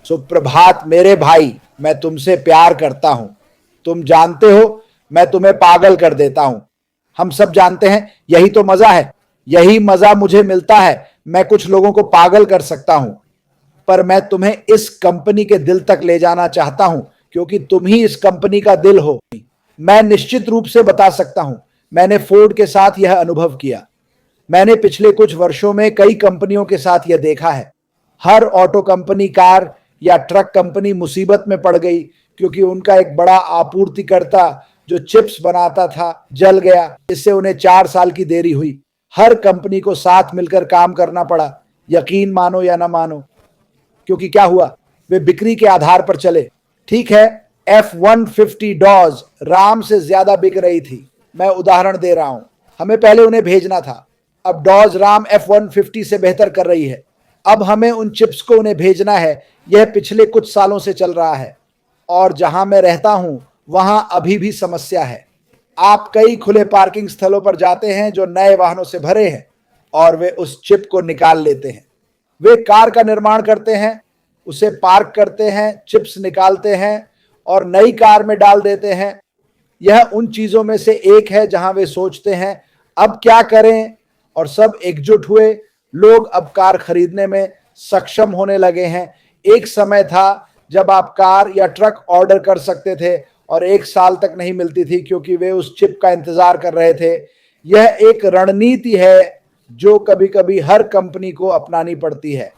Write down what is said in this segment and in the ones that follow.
सुप्रभात मेरे भाई, मैं तुमसे प्यार करता हूं। तुम जानते हो मैं तुम्हें पागल कर देता हूं। हम सब जानते हैं, यही तो मजा है, यही मजा मुझे मिलता है। मैं कुछ लोगों को पागल कर सकता हूं, पर मैं तुम्हें इस कंपनी के दिल तक ले जाना चाहता हूं, क्योंकि तुम ही इस कंपनी का दिल हो। मैं निश्चित रूप से बता सकता हूं, मैंने फोर्ड के साथ यह अनुभव किया। मैंने पिछले कुछ वर्षों में कई कंपनियों के साथ यह देखा है। हर ऑटो कंपनी, कार या ट्रक कंपनी मुसीबत में पड़ गई क्योंकि उनका एक बड़ा आपूर्तिकर्ता जो चिप्स बनाता था जल गया। इससे उन्हें 4 साल की देरी हुई। हर कंपनी को साथ मिलकर काम करना पड़ा, यकीन मानो या ना मानो। क्योंकि क्या हुआ, वे बिक्री के आधार पर चले। ठीक है, F-150 डॉज राम से ज्यादा बिक रही थी। मैं उदाहरण दे रहा हूं, हमें पहले उन्हें भेजना था। अब डॉज राम F-150 से बेहतर कर रही है। अब हमें उन चिप्स को उन्हें भेजना है। यह पिछले कुछ सालों से चल रहा है, और जहां मैं रहता हूं वहां अभी भी समस्या है। आप कई खुले पार्किंग स्थलों पर जाते हैं जो नए वाहनों से भरे हैं, और वे उस चिप को निकाल लेते हैं। वे कार का निर्माण करते हैं, उसे पार्क करते हैं, चिप्स निकालते हैं और नई कार में डाल देते हैं। यह उन चीजों में से एक है जहां वे सोचते हैं अब क्या करें, और सब एकजुट हुए। लोग अब कार खरीदने में सक्षम होने लगे हैं। एक समय था जब आप कार या ट्रक ऑर्डर कर सकते थे और 1 साल तक नहीं मिलती थी क्योंकि वे उस चिप का इंतजार कर रहे थे। यह एक रणनीति है जो कभी कभी हर कंपनी को अपनानी पड़ती है।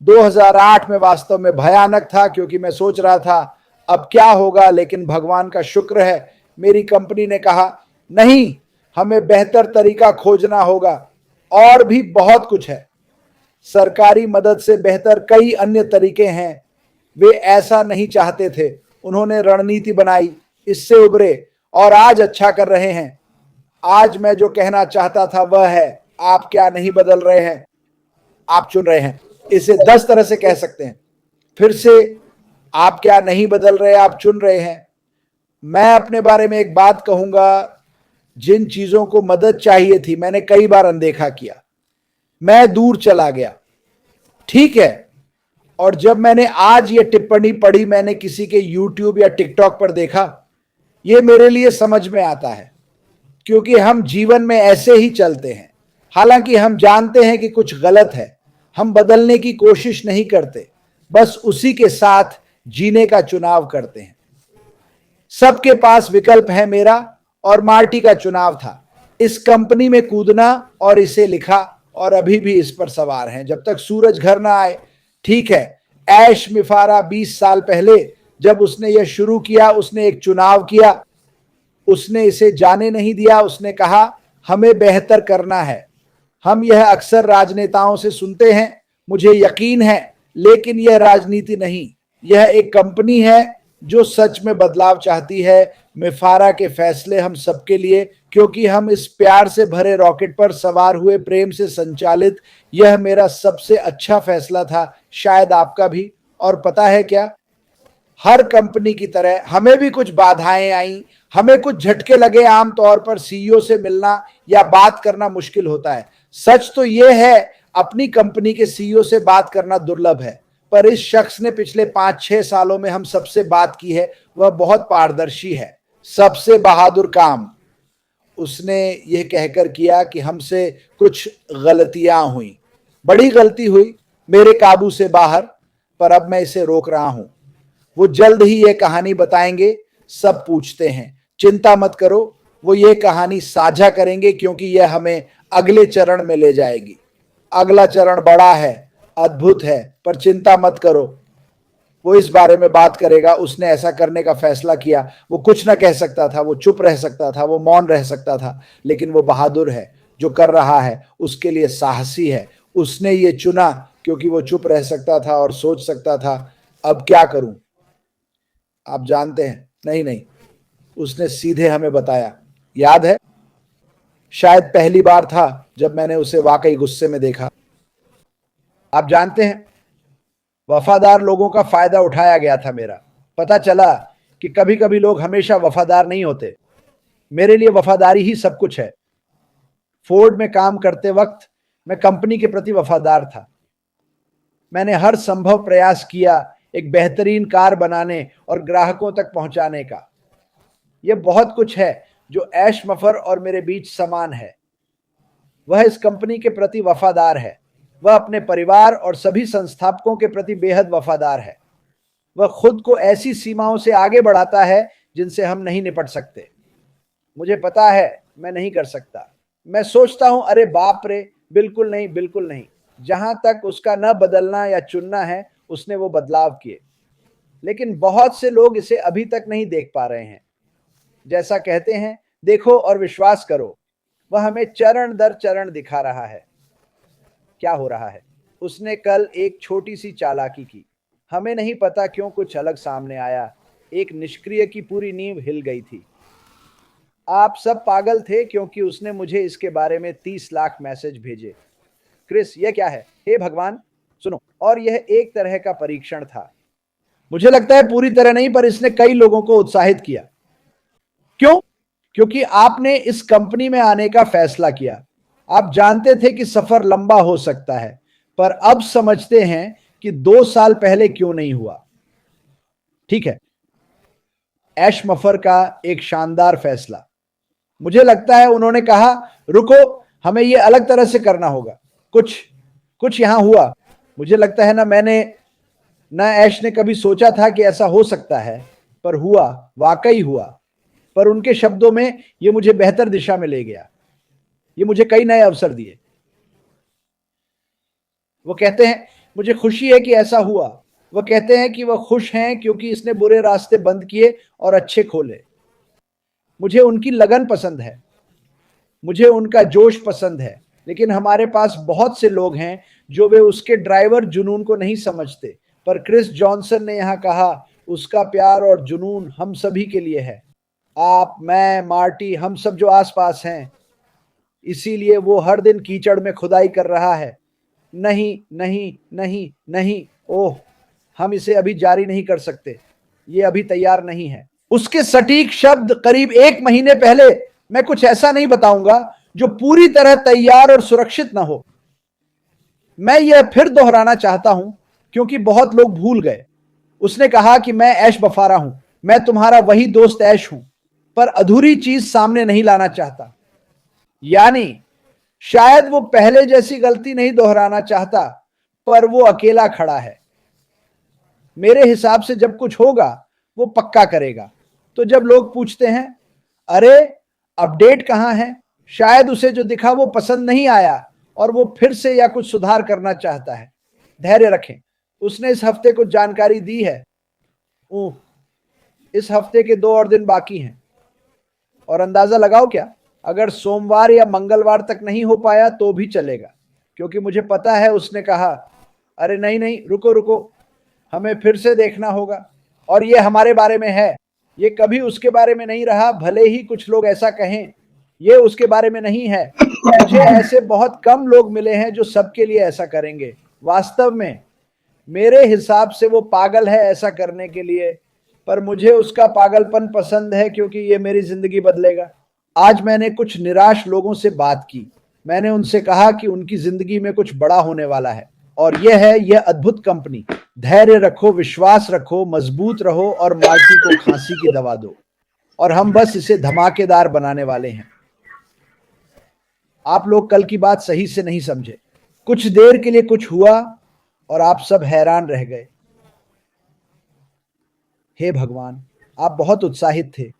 2008 में वास्तव में भयानक था क्योंकि मैं सोच रहा था अब क्या होगा, लेकिन भगवान का शुक्र है मेरी कंपनी ने कहा नहीं, हमें बेहतर तरीका खोजना होगा। और भी बहुत कुछ है, सरकारी मदद से बेहतर कई अन्य तरीके हैं। वे ऐसा नहीं चाहते थे, उन्होंने रणनीति बनाई, इससे उभरे और आज अच्छा कर रहे हैं। आज मैं जो कहना चाहता था वह है, आप क्या नहीं बदल रहे हैं, आप चुन रहे हैं। इसे 10 तरह से कह सकते हैं। फिर से, आप क्या नहीं बदल रहे, आप चुन रहे हैं। मैं अपने बारे में एक बात कहूंगा, जिन चीजों को मदद चाहिए थी मैंने कई बार अनदेखा किया। मैं दूर चला गया, ठीक है। और जब मैंने आज ये टिप्पणी पढ़ी, मैंने किसी के YouTube या TikTok पर देखा, ये मेरे लिए समझ में आता है। क्योंकि हम जीवन में ऐसे ही चलते हैं। हालांकि हम जानते हैं कि कुछ गलत है, हम बदलने की कोशिश नहीं करते, बस उसी के साथ जीने का चुनाव करते हैं। सबके पास विकल्प है, मेरा और मार्टी का चुनाव था इस कंपनी में कूदना और इसे लिखा, और अभी भी इस पर सवार हैं जब तक सूरज घर ना आए। ठीक है, ऐश मिफारा 20 साल पहले जब उसने यह शुरू किया, उसने एक चुनाव किया। उसने इसे जाने नहीं दिया। उसने कहा हमें बेहतर करना है। हम यह अक्सर राजनेताओं से सुनते हैं, मुझे यकीन है, लेकिन यह राजनीति नहीं, यह एक कंपनी है जो सच में बदलाव चाहती है। मिफारा के फैसले हम सबके लिए, क्योंकि हम इस प्यार से भरे रॉकेट पर सवार हुए, प्रेम से संचालित। यह मेरा सबसे अच्छा फैसला था, शायद आपका भी। और पता है क्या, हर कंपनी की तरह हमें भी कुछ बाधाएं आई, हमें कुछ झटके लगे। आमतौर पर CEO से मिलना या बात करना मुश्किल होता है। सच तो यह है, अपनी कंपनी के CEO से बात करना दुर्लभ है। पर इस शख्स ने पिछले 5-6 सालों में हम सबसे बात की है। वह बहुत पारदर्शी है। सबसे बहादुर काम उसने यह कहकर किया कि हमसे कुछ गलतियां हुई, बड़ी गलती हुई, मेरे काबू से बाहर, पर अब मैं इसे रोक रहा हूं। वो जल्द ही ये कहानी बताएंगे। सब पूछते हैं, चिंता मत करो, वो ये कहानी साझा करेंगे क्योंकि यह हमें अगले चरण में ले जाएगी। अगला चरण बड़ा है, अद्भुत है, पर चिंता मत करो। वो इस बारे में बात करेगा। उसने ऐसा करने का फैसला किया। वो कुछ ना कह सकता था, वो चुप रह सकता था, वो मौन रह सकता था, लेकिन वो बहादुर है। जो कर रहा है उसके लिए साहसी है। उसने ये चुना क्योंकि वो चुप रह सकता था और सोच सकता था अब क्या करूं। आप जानते हैं, नहीं नहीं, उसने सीधे हमें बताया। याद है, शायद पहली बार था जब मैंने उसे वाकई गुस्से में देखा। आप जानते हैं, वफादार लोगों का फायदा उठाया गया था मेरा। पता चला कि कभी कभी लोग हमेशा वफादार नहीं होते। मेरे लिए वफादारी ही सब कुछ है। फोर्ड में काम करते वक्त मैं कंपनी के प्रति वफादार था। मैंने हर संभव प्रयास किया एक बेहतरीन कार बनाने और ग्राहकों तक पहुंचाने का। यह बहुत कुछ है जो ऐश मफर और मेरे बीच समान है। वह इस कंपनी के प्रति वफादार है, वह अपने परिवार और सभी संस्थापकों के प्रति बेहद वफादार है। वह खुद को ऐसी सीमाओं से आगे बढ़ाता है जिनसे हम नहीं निपट सकते। मुझे पता है मैं नहीं कर सकता। मैं सोचता हूं अरे बाप रे, बिल्कुल नहीं, बिल्कुल नहीं। जहां तक उसका न बदलना या चुनना है, उसने वो बदलाव किए। लेकिन बहुत से लोग इसे अभी तक नहीं देख पा रहे हैं। जैसा कहते हैं, देखो और विश्वास करो। वह हमें चरण दर चरण दिखा रहा है क्या हो रहा है। उसने कल एक छोटी सी चालाकी की। हमें नहीं पता क्यों कुछ अलग सामने आया। एक निष्क्रिय की पूरी नींव हिल गई थी। आप सब पागल थे क्योंकि उसने मुझे इसके बारे में 30 लाख मैसेज भेजे। क्रिस, यह क्या है? हे भगवान, सुनो। और यह एक तरह का परीक्षण था। मुझे लगता है पूरी तरह नहीं, पर इसने कई लोगों को उत्साहित किया। क्यों? क्योंकि आपने इस कंपनी में आने का फैसला किया। आप जानते थे कि सफर लंबा हो सकता है, पर अब समझते हैं कि 2 साल पहले क्यों नहीं हुआ। ठीक है, ऐश मफर का एक शानदार फैसला। मुझे लगता है उन्होंने कहा, रुको, हमें यह अलग तरह से करना होगा। कुछ कुछ यहां हुआ। मुझे लगता है ना ऐश ने कभी सोचा था कि ऐसा हो सकता है, पर हुआ, वाकई हुआ। पर उनके शब्दों में यह मुझे बेहतर दिशा में ले गया। ये मुझे कई नए अवसर दिए। वो कहते हैं, मुझे खुशी है कि ऐसा हुआ। वो कहते हैं कि वह खुश हैं क्योंकि इसने बुरे रास्ते बंद किए और अच्छे खोले। मुझे उनकी लगन पसंद है, मुझे उनका जोश पसंद है। लेकिन हमारे पास बहुत से लोग हैं जो वे उसके ड्राइवर जुनून को नहीं समझते। पर क्रिस जॉनसन ने यहां कहा, उसका प्यार और जुनून हम सभी के लिए है। आप, मैं, मार्टी, हम सब जो आसपास हैं। इसीलिए वो हर दिन कीचड़ में खुदाई कर रहा है। नहीं नहीं नहीं नहीं, ओह, हम इसे अभी जारी नहीं कर सकते। ये अभी तैयार नहीं है। उसके सटीक शब्द, करीब 1 महीने पहले। मैं कुछ ऐसा नहीं बताऊंगा जो पूरी तरह तैयार और सुरक्षित ना हो। मैं यह फिर दोहराना चाहता हूं क्योंकि बहुत लोग भूल गए। उसने कहा कि मैं ऐश बफारा हूं, मैं तुम्हारा वही दोस्त ऐश हूं, पर अधूरी चीज सामने नहीं लाना चाहता। यानी शायद वो पहले जैसी गलती नहीं दोहराना चाहता, पर वो अकेला खड़ा है। मेरे हिसाब से जब कुछ होगा वो पक्का करेगा। तो जब लोग पूछते हैं, अरे अपडेट कहां है, शायद उसे जो दिखा वो पसंद नहीं आया और वो फिर से या कुछ सुधार करना चाहता है। धैर्य रखें, उसने इस हफ्ते कुछ जानकारी दी है। इस हफ्ते के 2 और दिन बाकी हैं। और अंदाजा लगाओ क्या, अगर सोमवार या मंगलवार तक नहीं हो पाया तो भी चलेगा, क्योंकि मुझे पता है उसने कहा, अरे नहीं नहीं, रुको रुको, हमें फिर से देखना होगा। और ये हमारे बारे में है, ये कभी उसके बारे में नहीं रहा। भले ही कुछ लोग ऐसा कहें, ये उसके बारे में नहीं है। मुझे ऐसे बहुत कम लोग मिले हैं जो सबके लिए ऐसा करेंगे। वास्तव में मेरे हिसाब से वो पागल है ऐसा करने के लिए, पर मुझे उसका पागलपन पसंद है क्योंकि ये मेरी जिंदगी बदलेगा। आज मैंने कुछ निराश लोगों से बात की। मैंने उनसे कहा कि उनकी जिंदगी में कुछ बड़ा होने वाला है, और यह है यह अद्भुत कंपनी। धैर्य रखो, विश्वास रखो, मजबूत रहो और मार्टी को खांसी की दवा दो, और हम बस इसे धमाकेदार बनाने वाले हैं। आप लोग कल की बात सही से नहीं समझे। कुछ देर के लिए कुछ हुआ और आप सब हैरान रह गए। हे भगवान, आप बहुत उत्साहित थे,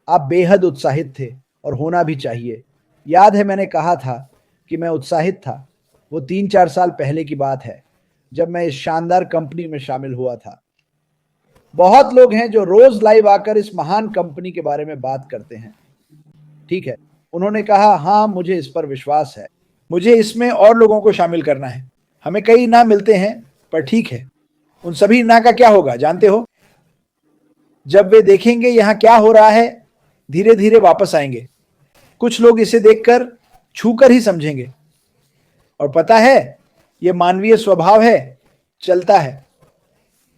आप बेहद उत्साहित थे, और होना भी चाहिए। याद है मैंने कहा था कि मैं उत्साहित था। वो 3-4 साल पहले की बात है, जब मैं इस शानदार कंपनी में शामिल हुआ था। बहुत लोग हैं जो रोज लाइव आकर इस महान कंपनी के बारे में बात करते हैं। ठीक है, उन्होंने कहा, हाँ मुझे इस पर विश्वास है, मुझे इसमें और लोगों को शामिल करना है। हमें कई ना मिलते हैं, पर ठीक है, उन सभी ना का क्या होगा जानते हो? जब वे देखेंगे यहां क्या हो रहा है, धीरे धीरे वापस आएंगे। कुछ लोग इसे देखकर छूकर ही समझेंगे। और पता है, यह मानवीय स्वभाव है, चलता है।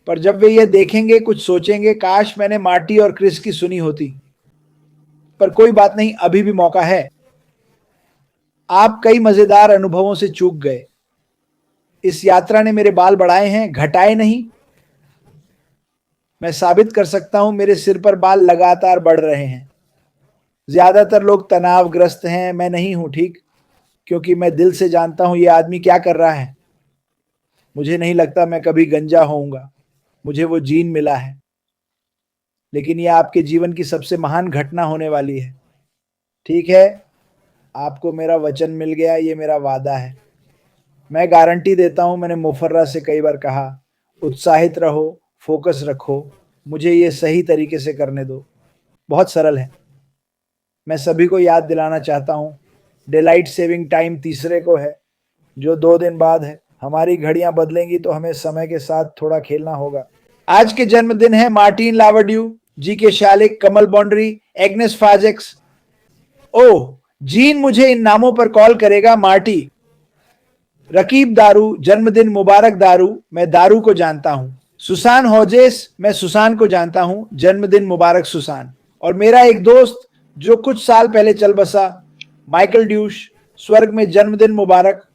पर जब वे यह देखेंगे, कुछ सोचेंगे, काश मैंने मार्टी और क्रिस की सुनी होती। पर कोई बात नहीं, अभी भी मौका है। आप कई मजेदार अनुभवों से चूक गए। इस यात्रा ने मेरे बाल बढ़ाए हैं, घटाए नहीं। मैं साबित कर सकता हूं मेरे सिर पर बाल लगातार बढ़ रहे हैं। ज्यादातर लोग तनावग्रस्त हैं, मैं नहीं हूं, ठीक? क्योंकि मैं दिल से जानता हूं ये आदमी क्या कर रहा है। मुझे नहीं लगता मैं कभी गंजा होऊंगा। मुझे वो जीन मिला है। लेकिन ये आपके जीवन की सबसे महान घटना होने वाली है। ठीक है, आपको मेरा वचन मिल गया, ये मेरा वादा है। मैं गारंटी देता हूं, मैंने मुफर्रा से कई बार कहा, उत्साहित रहो, फोकस रखो, मुझे ये सही तरीके से करने दो। बहुत सरल है। मैं सभी को याद दिलाना चाहता हूं, डेलाइट सेविंग टाइम तीसरे को है, जो 2 दिन बाद है। हमारी घड़ियां बदलेंगी तो हमें समय के साथ थोड़ा खेलना होगा। आज के जन्मदिन है मार्टिन लावड्यू, जी के शालिक, कमल बॉन्ड्री, एग्नेस फाजेक्स। ओह, जीन मुझे इन नामों पर कॉल करेगा। मार्टी, रकीब दारू, जन्मदिन मुबारक दारू, मैं दारू को जानता हूं। सुसान होजेस, मैं सुसान को जानता हूं, जन्मदिन मुबारक सुसान। और मेरा एक दोस्त जो कुछ साल पहले चल बसा, माइकल ड्यूश, स्वर्ग में जन्मदिन मुबारक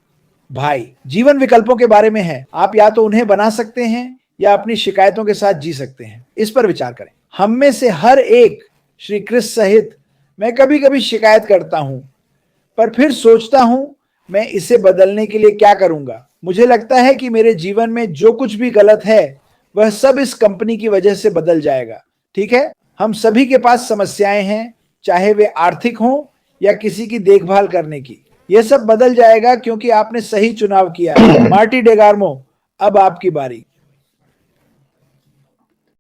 भाई। जीवन विकल्पों के बारे में है। आप या तो उन्हें बना सकते हैं या अपनी शिकायतों के साथ जी सकते हैं। इस पर विचार करें। हम में से हर एक, श्री कृष्ण सहित, मैं कभी कभी शिकायत करता हूं, पर फिर सोचता हूं मैं इसे बदलने के लिए क्या करूंगा। मुझे लगता है कि मेरे जीवन में जो कुछ भी गलत है वह सब इस कंपनी की वजह से बदल जाएगा। ठीक है, हम सभी के पास समस्याएं हैं, चाहे वे आर्थिक हों या किसी की देखभाल करने की। यह सब बदल जाएगा क्योंकि आपने सही चुनाव किया है। मार्टी डेगार्मो, अब आपकी बारी।